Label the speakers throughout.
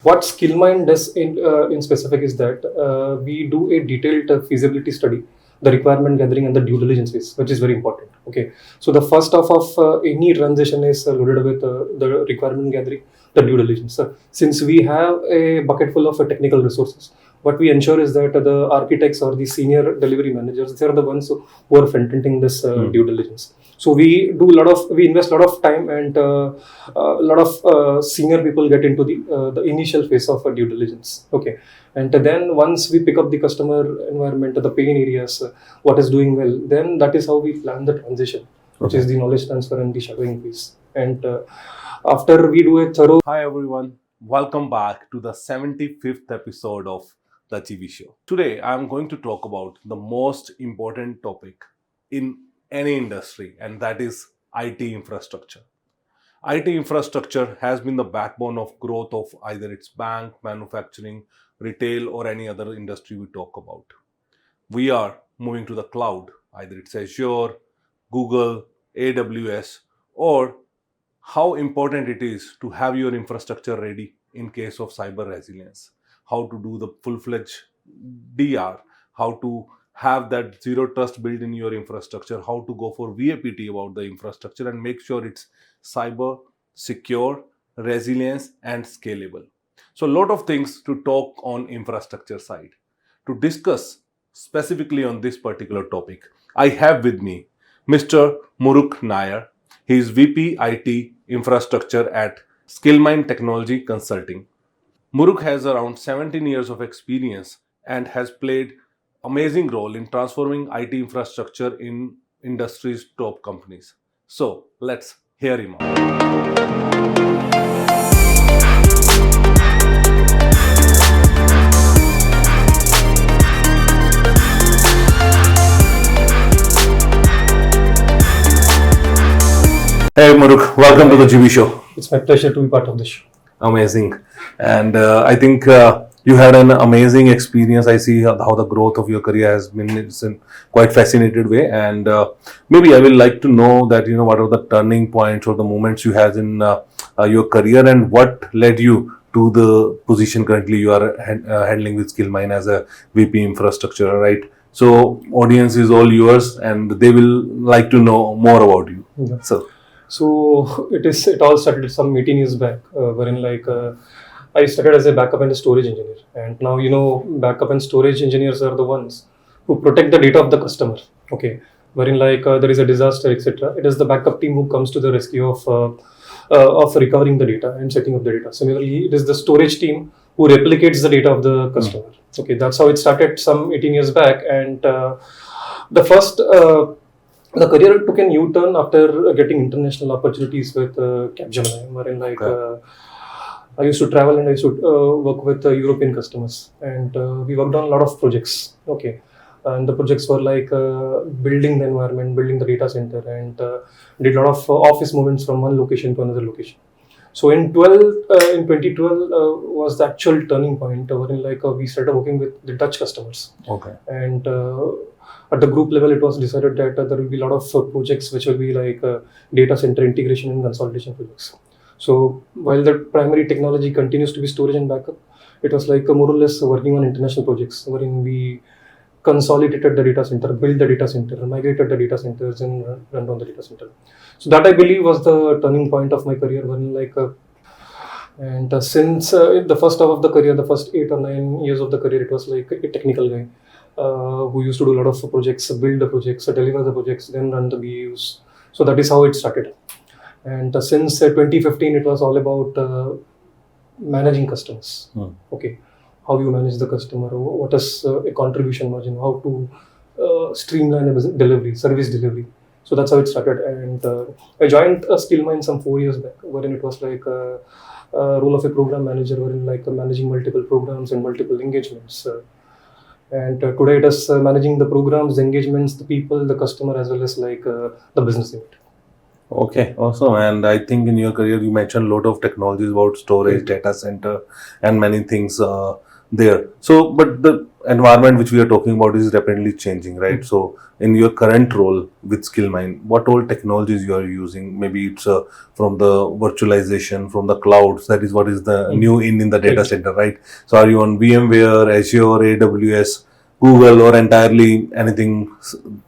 Speaker 1: What Skillmine does in specific is that we do a detailed feasibility study, the requirement gathering and the due diligence phase, which is very important. Okay, so the first half of any transition is loaded with the requirement gathering, the due diligence. Since we have a bucket full of technical resources, what we ensure is that the architects or the senior delivery managers, they are the ones who are front-ending this due diligence. So we invest a lot of time and a lot of senior people get into the initial phase of due diligence. Okay, and then once we pick up the customer environment, the pain areas, what is doing well, then that is how we plan the transition, which is the knowledge transfer and the shadowing phase. And after we do a thorough.
Speaker 2: Hi everyone, welcome back to the 75th episode of the TV show. Today I am going to talk about the most important topic in any industry, and that is IT infrastructure. IT infrastructure has been the backbone of growth of either its bank, manufacturing, retail, or any other industry we talk about. We are moving to the cloud, either it's Azure, Google, AWS, or how important it is to have your infrastructure ready in case of cyber resilience, how to do the full-fledged DR, how to have that zero trust built in your infrastructure, how to go for VAPT about the infrastructure and make sure it's cyber, secure, resilience and scalable. So a lot of things to talk on infrastructure side. To discuss specifically on this particular topic, I have with me Mr. Muruk Nair. He is VP IT Infrastructure at Skillmine Technology Consulting. Muruk has around 17 years of experience and has played amazing role in transforming IT infrastructure in industry's top companies. So let's hear him out. Hey Muruk, welcome to the GB show.
Speaker 1: It's my pleasure to be part of this show.
Speaker 2: Amazing. And I think you had an amazing experience. I see how the growth of your career has been in quite fascinated way. And maybe I will like to know that, what are the turning points or the moments you had in your career and what led you to the position currently you are handling with Skillmine as a VP infrastructure, right? So audience is all yours and they will like to know more about you.
Speaker 1: Yeah.
Speaker 2: So
Speaker 1: it all started some 18 years back, wherein I started as a backup and storage engineer, and now backup and storage engineers are the ones who protect the data of the customer. Okay, wherein there is a disaster, etc. It is the backup team who comes to the rescue of recovering the data and setting up the data. Similarly, it is the storage team who replicates the data of the customer. Okay, that's how it started some 18 years back, and the career took a new turn after getting international opportunities with Capgemini, wherein I used to travel and I used to work with European customers, and we worked on a lot of projects. Okay, and the projects were building the environment, building the data center, and did a lot of office movements from one location to another location. So in 2012 was the actual turning point, wherein we started working with the Dutch customers.
Speaker 2: okay.
Speaker 1: And at the group level, it was decided that there will be a lot of projects which will be data center integration and consolidation projects. So while the primary technology continues to be storage and backup, it was more or less working on international projects wherein we consolidated the data center, built the data center, migrated the data centers and run down the data center. So that I believe was the turning point of my career. Since the first half of the career, the first 8 or 9 years of the career, it was a technical guy who used to do a lot of projects, build the projects, deliver the projects, then run the BAUs. So that is how it started. And since 2015, it was all about managing customers. Okay, how you manage the customer, what is a contribution margin, how to streamline a delivery, service delivery. So that's how it started. And I joined Skillmine some 4 years back, wherein it was a role of a program manager, wherein managing multiple programs and multiple engagements. And today it is managing the programs, the engagements, the people, the customer, as well as the business unit.
Speaker 2: Okay, awesome. And I think in your career you mentioned a lot of technologies about storage, data center, and many things there. So, but the environment which we are talking about is rapidly changing, right? So in your current role with Skillmine, what all technologies you are using? Maybe it's from the virtualization, from the clouds, that is what is the new in the data
Speaker 1: Right.
Speaker 2: center, right? So are you on VMware, Azure, AWS, Google, or entirely anything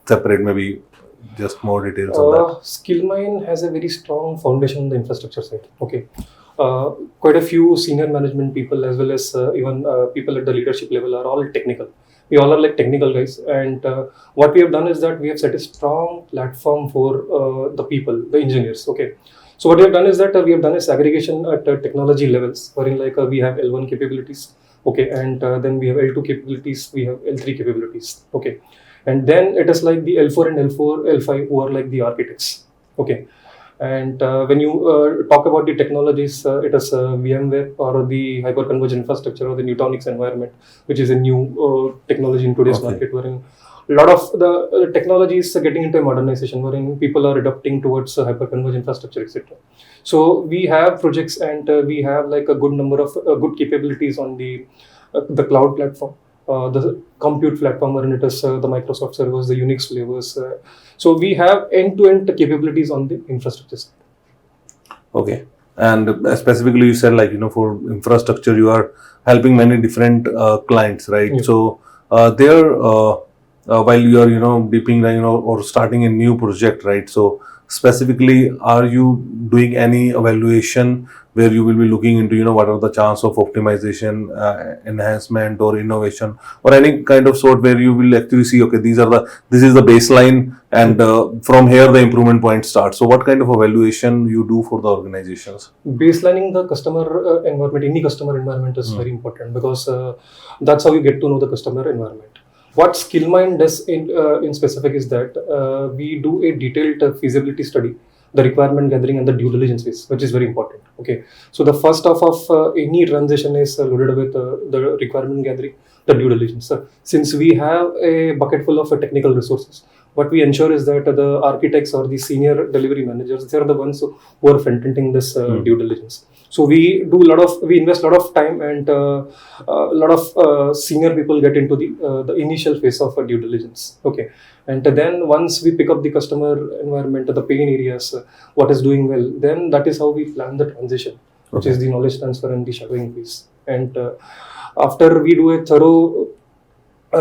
Speaker 2: separate? Maybe just more details on that.
Speaker 1: Skillmine has a very strong foundation on the infrastructure side. Okay. Quite a few senior management people as well as even people at the leadership level are all technical. We all are like technical guys, and what we have done is that we have set a strong platform for the people, the engineers. Okay, so what we have done is that we have done a segregation at technology levels, wherein like we have L1 capabilities, okay, and then we have L2 capabilities, we have L3 capabilities, okay, and then it is like the L4 and L4, L5 who are like the architects, okay. And when you talk about the technologies, it is VMware or the hyperconverged infrastructure or the Nutanix environment, which is a new technology in today's
Speaker 2: Okay.
Speaker 1: market, wherein a lot of the technology is getting into a modernization, wherein people are adopting towards hyperconverged infrastructure, etc. So we have projects and we have like a good number of good capabilities on the cloud platform, the compute platform, wherein it is the Microsoft servers, the Unix flavors. So we have end-to-end capabilities on the infrastructure side.
Speaker 2: Okay. And specifically, you said like, for infrastructure, you are helping many different clients, right?
Speaker 1: Yeah.
Speaker 2: So there, while you are, deeping, or starting a new project, right? So specifically, are you doing any evaluation where you will be looking into, what are the chance of optimization, enhancement, or innovation, or any kind of sort where you will actually see, okay, this is the baseline, and from here the improvement point starts. So what kind of evaluation you do for the organizations?
Speaker 1: Baselining the customer environment, any customer environment is very important, because that's how you get to know the customer environment. What Skillmine does in specific is that we do a detailed feasibility study, the requirement gathering and the due diligence phase, which is very important. Okay, so the first half of any transition is loaded with the requirement gathering, the due diligence. Since we have a bucket full of technical resources, what we ensure is that the architects or the senior delivery managers, they are the ones who are front-ending this due diligence. So we invest a lot of time, and a lot of senior people get into the initial phase of due diligence. Okay, and then once we pick up the customer environment, the pain areas, what is doing well, then that is how we plan the transition, which is the knowledge transfer and the shadowing phase. And after we do a thorough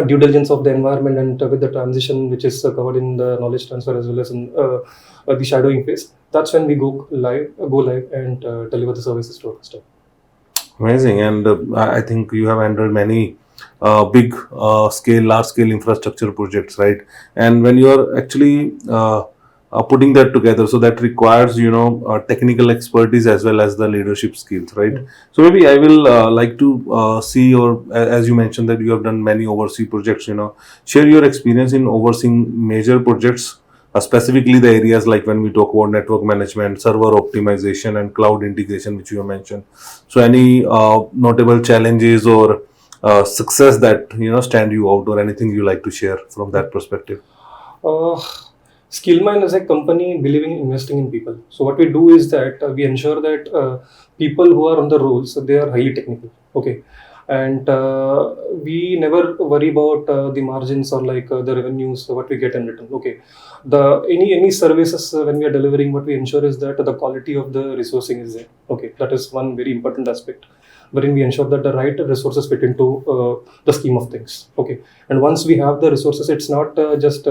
Speaker 1: due diligence of the environment, and with the transition which is covered in the knowledge transfer as well as in the shadowing phase, that's when we go live and deliver the services to our customer.
Speaker 2: Amazing. And I think you have handled many large scale infrastructure projects, right? And when you are actually putting that together, so that requires, technical expertise as well as the leadership skills, right? So maybe I will like to see, or as you mentioned that you have done many overseas projects, share your experience in overseeing major projects, specifically the areas like when we talk about network management, server optimization, and cloud integration, which you have mentioned. So any notable challenges or success that stand you out, or anything you like to share from that perspective?
Speaker 1: Uh, Skillmine is a company believing in investing in people. So what we do is that we ensure that people who are on the roles, they are highly technical. Okay, and we never worry about the margins or like the revenues, what we get in return. Okay, the any services when we are delivering, what we ensure is that the quality of the resourcing is there. Okay, that is one very important aspect, wherein we ensure that the right resources fit into the scheme of things. Okay, and once we have the resources, it's not just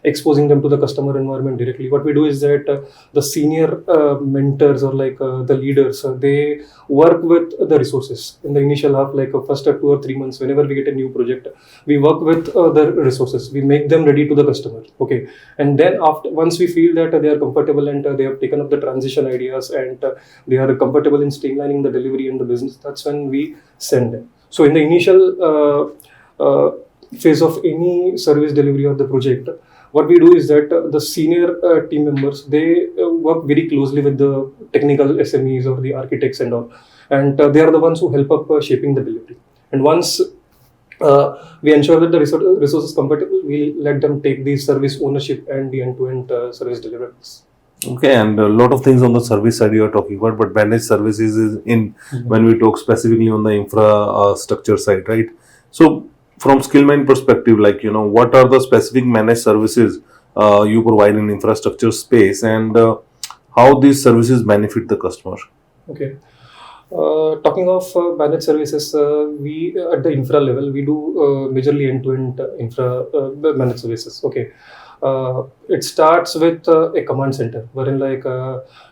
Speaker 1: exposing them to the customer environment directly. What we do is that the senior mentors or like the leaders, they work with the resources in the initial half, like first 2 or 3 months. Whenever we get a new project, we work with the resources, we make them ready to the customer. Okay, and then after, once we feel that they are comfortable and they have taken up the transition ideas, and they are comfortable in streamlining the delivery and the business, that's when we send them. So in the initial phase of any service delivery of the project, what we do is that the senior team members, they work very closely with the technical SMEs or the architects and all, and they are the ones who help up shaping the delivery. And once we ensure that the resource is compatible, we let them take the service ownership and the end-to-end service deliverables.
Speaker 2: Okay, and a lot of things on the service side you are talking about, but managed services is in when we talk specifically on the infrastructure side, right? So from Skillmine perspective, like, what are the specific managed services you provide in infrastructure space, and how these services benefit the customer?
Speaker 1: Okay. Talking of managed services, we at the infra level we do majorly end-to-end infra managed services. Okay, it starts with a command center, wherein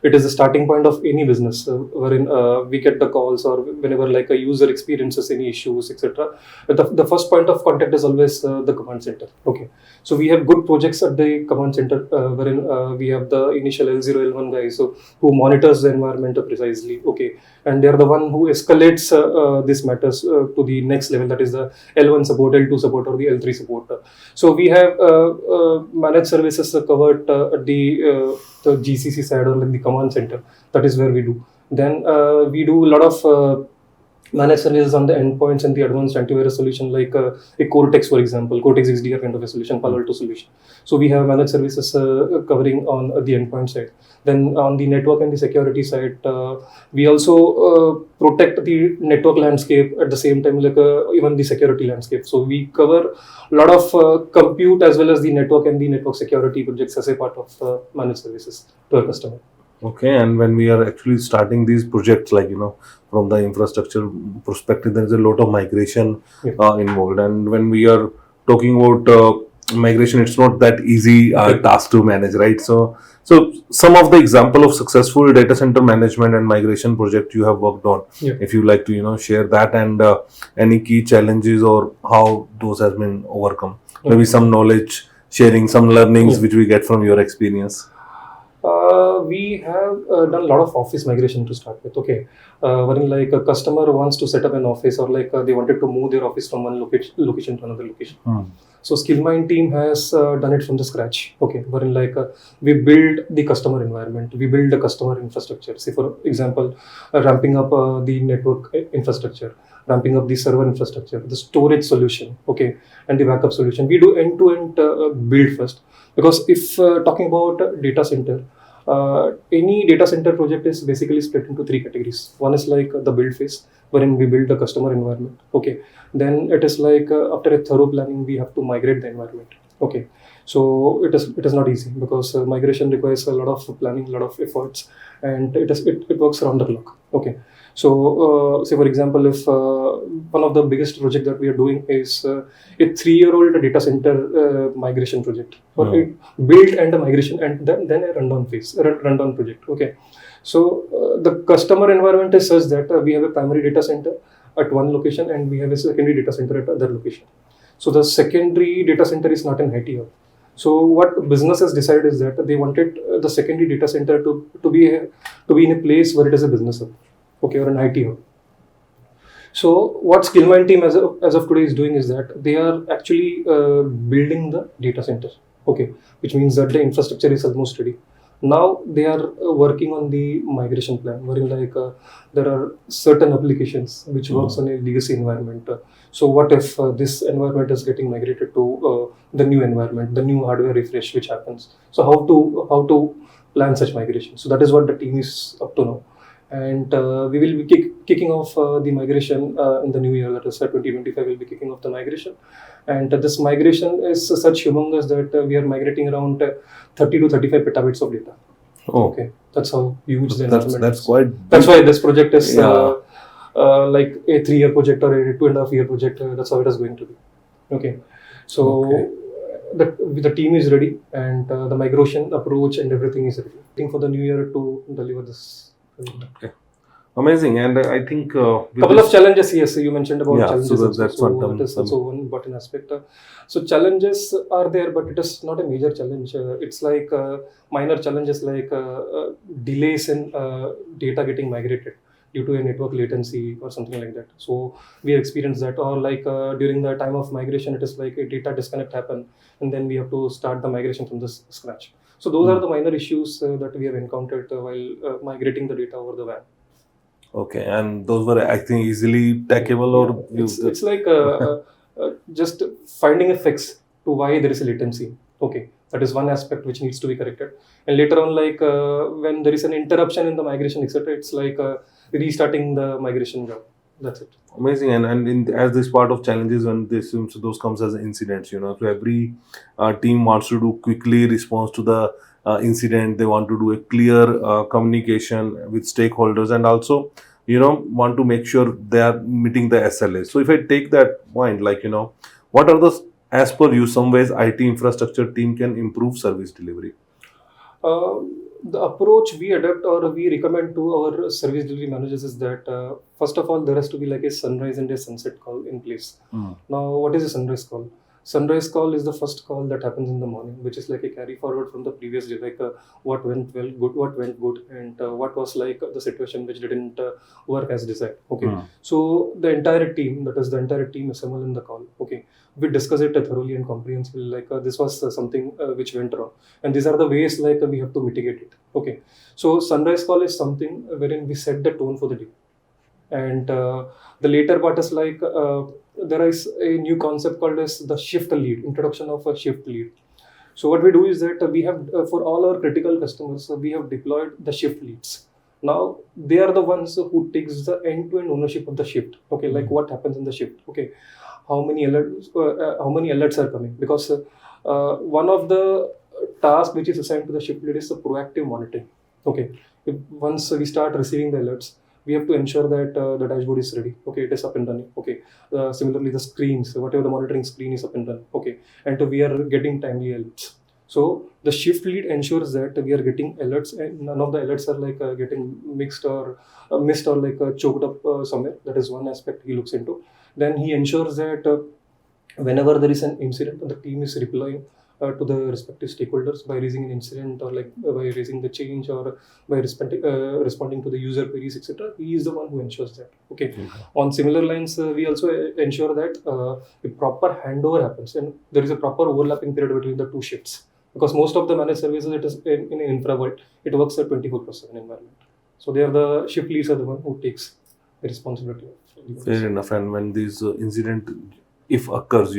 Speaker 1: it is the starting point of any business, wherein we get the calls or whenever a user experiences any issues, etc. The first point of contact is always the command center. Okay, so we have good projects at the command center, wherein we have the initial L0, L1 guys, so who monitors the environment precisely. Okay, and they are the one who escalates these matters to the next level, that is the L1 support, L2 support, or the L3 support. So we have managed services covered at the GCC side, or like the command center. That is where we do. Then we do a lot of managed services on the endpoints and the advanced antivirus solution, like a Cortex, for example, Cortex XDR kind of a solution, Palo Alto solution. So we have managed services covering on the endpoint side. Then on the network and the security side, we also protect the network landscape at the same time, even the security landscape. So we cover a lot of compute as well as the network and the network security projects as a part of managed services to our customer.
Speaker 2: Okay, and when we are actually starting these projects, from the infrastructure perspective, there is a lot of migration involved. And when we are talking about migration, it's not that easy task to manage, right? So some of the example of successful data center management and migration project you have worked on, if you like to, share that, and any key challenges or how those has been overcome. Maybe some knowledge sharing, some learnings which we get from your experience.
Speaker 1: We have done a lot of office migration to start with. Okay, when a customer wants to set up an office, or they wanted to move their office from one location to another location. So Skillmine team has done it from the scratch. Okay, wherein we build the customer environment, we build the customer infrastructure. Say for example, ramping up the network infrastructure, ramping up the server infrastructure, the storage solution, okay, and the backup solution. We do end-to-end build first, because if talking about data center, any data center project is basically split into three categories. One is the build phase, wherein we build the customer environment. Okay, then it is after a thorough planning, we have to migrate the environment. Okay, so it is not easy, because migration requires a lot of planning, a lot of efforts, and it works around the clock. Okay, so say for example, if one of the biggest project that we are doing is a 3-year-old data center migration project, or build and a migration, and then a rundown project. Okay, so the customer environment is such that we have a primary data center at one location, and we have a secondary data center at other location. So the secondary data center is not an IT hub. So what businesses decided is that they wanted the secondary data center to be in a place where it is a business hub, okay, or an IT hub. So what Skillmine team as of today is doing is that they are actually building the data center, okay, which means that the infrastructure is almost ready. Now they are working on the migration plan, wherein there are certain applications which works on a legacy environment. So what if this environment is getting migrated to the new environment, the new hardware refresh which happens? So how to plan such migration? So that is what the team is up to now. And we will be kicking off the migration in the new year, that is 2025 will be kicking off the migration. And this migration is such humongous that we are migrating around 30 to 35 petabytes of data.
Speaker 2: Oh.
Speaker 1: Okay, that's how huge the environment
Speaker 2: that's
Speaker 1: is.
Speaker 2: quite big.
Speaker 1: That's why this project is like a 3-year project or a 2.5-year project. That's how it is going to be. Okay, so the team is ready, and the migration approach and everything is ready. I think for the new year to deliver this.
Speaker 2: Okay. Amazing, and I think
Speaker 1: couple of challenges. Yes, you mentioned about challenges.
Speaker 2: So
Speaker 1: also.
Speaker 2: that's
Speaker 1: That is also one important aspect. So challenges are there, but it is not a major challenge. It's like minor challenges, like delays in data getting migrated due to a network latency or something like that. So we experienced that, or during the time of migration, it is like a data disconnect happen, and then we have to start the migration from the scratch. So those are the minor issues that we have encountered while migrating the data over the WAN.
Speaker 2: Okay, and those were, I think, easily tackable, or
Speaker 1: it's like just finding a fix to why there is a latency. Okay, that is one aspect which needs to be corrected. And later on, when there is an interruption in the migration, etc., it's like restarting the migration job. That's it.
Speaker 2: Amazing. As this part of challenges, when this so those comes as incidents, so every team wants to do quickly response to the incident. They want to do a clear communication with stakeholders, and also want to make sure they are meeting the SLA. So if I take that point, like what are the, as per you, some ways IT infrastructure team can improve service delivery?
Speaker 1: The approach we adapt or we recommend to our service delivery managers is that first of all there has to be like a sunrise and a sunset call in place. Now, what is a sunrise call? Sunrise call is the first call that happens in the morning, which is like a carry forward from the previous day, like what went well, good, what went good, and what was like the situation which didn't work as desired. Okay, so the entire team, that is the entire team, assemble in the call. Okay, we discuss it thoroughly and comprehensively. Like this was something which went wrong, and these are the ways like we have to mitigate it. Okay, so sunrise call is something wherein we set the tone for the day, and the later part is like there is a new concept called as the shift lead, introduction of a shift lead. So what we do is that we have for all our critical customers we have deployed the shift leads. Now they are the ones who takes the end-to-end ownership of the shift. Okay, like what happens in the shift. Okay, how many alerts are coming, because one of the task which is assigned to the shift lead is the proactive monitoring. Okay, once we start receiving the alerts, we have to ensure that the dashboard is ready. Okay, it is up and running. Okay, similarly the screens, whatever the monitoring screen is up and running. Okay, and we are getting timely alerts. So the shift lead ensures that we are getting alerts and none of the alerts are like getting mixed or missed or like choked up somewhere. That is one aspect he looks into. Then he ensures that whenever there is an incident, the team is replying to the respective stakeholders by raising an incident or like by raising the change or by responding to the user queries, etc. He is the one who ensures that. Okay. On similar lines, we also ensure that a proper handover happens and there is a proper overlapping period between the two shifts. Because most of the managed services, it is in an infra world, it works at 24/7 environment. So they are the shift leads are the one who takes the responsibility.
Speaker 2: Fair enough. And when this incident, if occurs,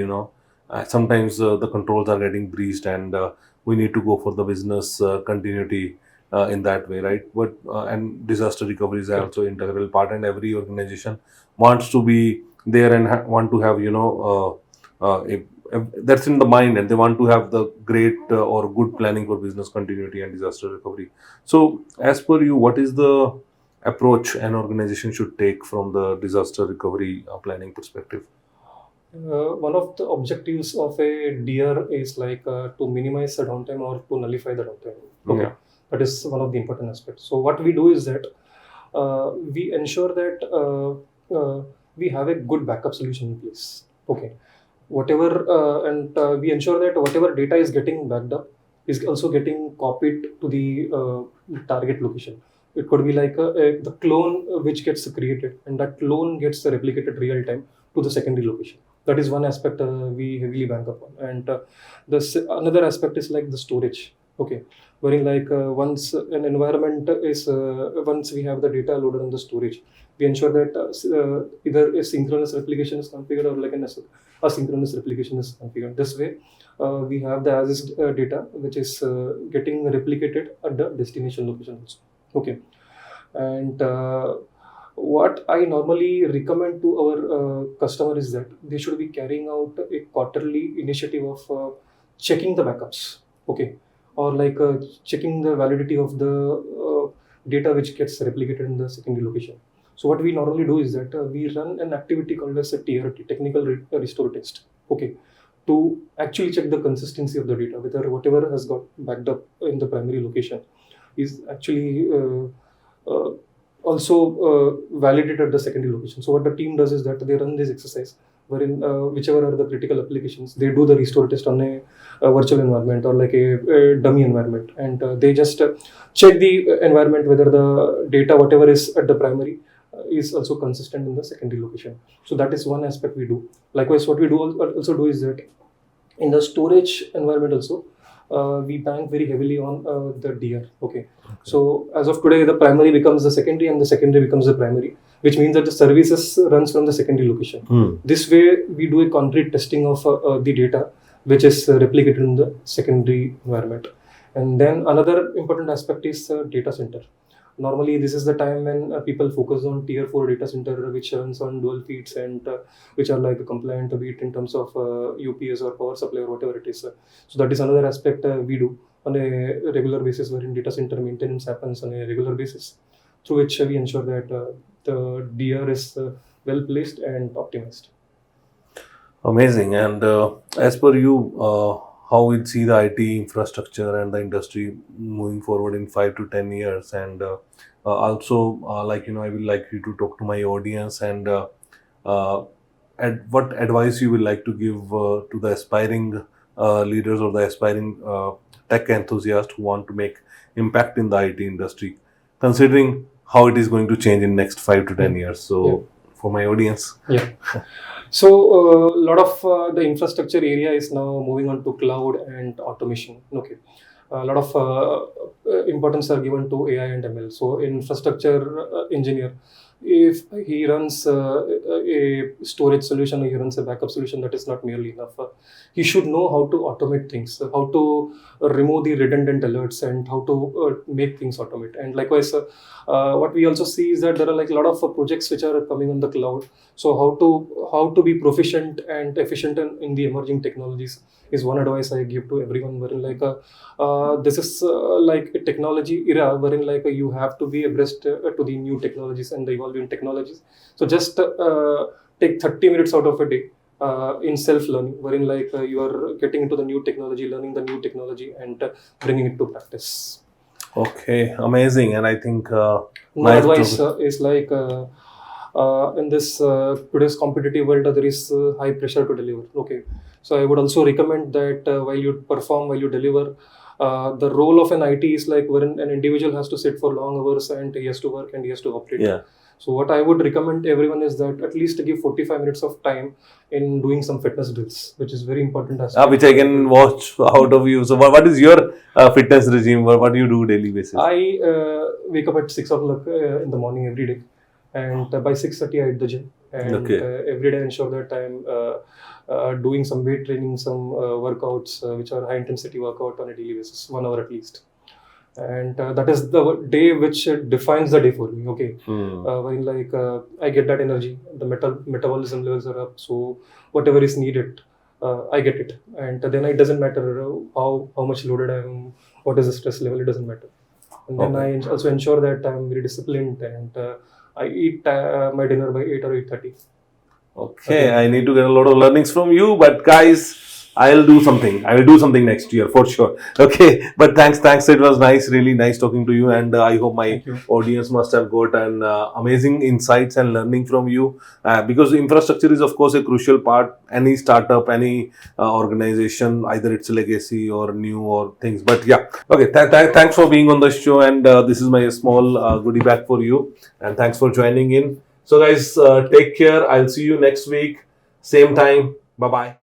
Speaker 2: sometimes the controls are getting breached, and we need to go for the business continuity in that way, right? But and disaster recovery is also integral part, and every organization wants to be there and want to have that's in the mind, and they want to have the great or good planning for business continuity and disaster recovery. So, as per you, what is the approach an organization should take from the disaster recovery planning perspective?
Speaker 1: One of the objectives of a DR is like to minimize the downtime or to nullify the downtime. Okay, that is one of the important aspects. So what we do is that we ensure that we have a good backup solution in place. Okay, we ensure that whatever data is getting backed up is also getting copied to the target location. It could be like the clone which gets created, and that clone gets replicated real time to the secondary location. That is one aspect we heavily bank upon. And another aspect is like the storage. Okay, wherein like once an environment is once we have the data loaded on the storage, we ensure that either a synchronous replication is configured or like an asynchronous replication is configured. This way, we have the as is data which is getting replicated at the destination location also. Okay, and what I normally recommend to our customer is that they should be carrying out a quarterly initiative of checking the backups. Okay, or like checking the validity of the data which gets replicated in the secondary location. So what we normally do is that we run an activity called as a TRT, technical restore test. Okay, to actually check the consistency of the data, whether whatever has got backed up in the primary location is actually also validated at the secondary location. So what the team does is that they run this exercise wherein whichever are the critical applications, they do the restore test on a virtual environment or like a dummy environment, and they just check the environment whether the data whatever is at the primary is also consistent in the secondary location. So that is one aspect we do. Likewise, what we do also do is that in the storage environment also, we bank very heavily on the DR. Okay. So as of today, the primary becomes the secondary and the secondary becomes the primary, which means that the services runs from the secondary location. This way, we do a concrete testing of the data which is replicated in the secondary environment. And then another important aspect is data center. Normally, this is the time when people focus on tier 4 data center, which runs on dual feeds and which are like compliant, be it in terms of UPS or power supply or whatever it is. So that is another aspect we do on a regular basis, wherein data center maintenance happens on a regular basis, through which we ensure that the DR is well placed and optimized.
Speaker 2: Amazing. And as per you, how we see the IT infrastructure and the industry moving forward in 5 to 10 years, and also, I will like you to talk to my audience and uh, what advice you will like to give to the aspiring leaders or the aspiring tech enthusiasts who want to make impact in the IT industry, considering how it is going to change in next 5 to 10 years. So,
Speaker 1: Yeah.
Speaker 2: for my audience,
Speaker 1: Yeah. So a lot of the infrastructure area is now moving on to cloud and automation. Okay, a lot of importance are given to AI and ML. So infrastructure engineer, if he runs a storage solution or he runs a backup solution, that is not merely enough. He should know how to automate things, how to remove the redundant alerts, and how to make things automate. And likewise, what we also see is that there are like a lot of projects which are coming on the cloud. So how to be proficient and efficient in the emerging technologies is one advice I give to everyone. Wherein like this is like a technology era, wherein like you have to be abreast to the new technologies and the evolving technologies. So just take 30 minutes out of a day in self learning, wherein like you are getting into the new technology, learning the new technology, and bringing it to practice.
Speaker 2: okay, amazing. And I think
Speaker 1: More
Speaker 2: nice
Speaker 1: advice
Speaker 2: to
Speaker 1: is like in this today's competitive world, there is high pressure to deliver. Okay, so I would also recommend that while you perform, while you deliver, the role of an IT is like wherein an individual has to sit for long hours and he has to work and he has to operate.
Speaker 2: yeah.
Speaker 1: So what I would recommend to everyone is that at least give 45 minutes of time in doing some fitness drills, which is very important aspect.
Speaker 2: Which I can watch out of you. So, what is your fitness regime? What do you do daily basis?
Speaker 1: I wake up at 6 o'clock in the morning every day, and by 6:30 I hit the gym. And
Speaker 2: Okay.
Speaker 1: every day I ensure that I'm doing some weight training, some workouts which are high intensity workout on a daily basis, 1 hour at least. And that is the day which defines the day for me. Okay, when like I get that energy, the metabolism levels are up, so whatever is needed, I get it, and then it doesn't matter how much loaded I am, what is the stress level, it doesn't matter. And then
Speaker 2: Okay.
Speaker 1: I also ensure that I'm very disciplined, and I eat my dinner by 8 or 8:30.
Speaker 2: Okay,
Speaker 1: Okay.
Speaker 2: I need to get a lot of learnings from you, but guys, I'll do something. I will do something next year for sure. Okay, but thanks. It was nice, really nice talking to you, and I hope my
Speaker 1: Thank you.
Speaker 2: audience must have got an amazing insights and learning from you. Because infrastructure is, of course, a crucial part. Any startup, any organization, either it's legacy or new or things. But yeah, okay. Thanks for being on the show, and this is my small goodie bag for you. And thanks for joining in. So, guys, take care. I'll see you next week, same time. Bye bye.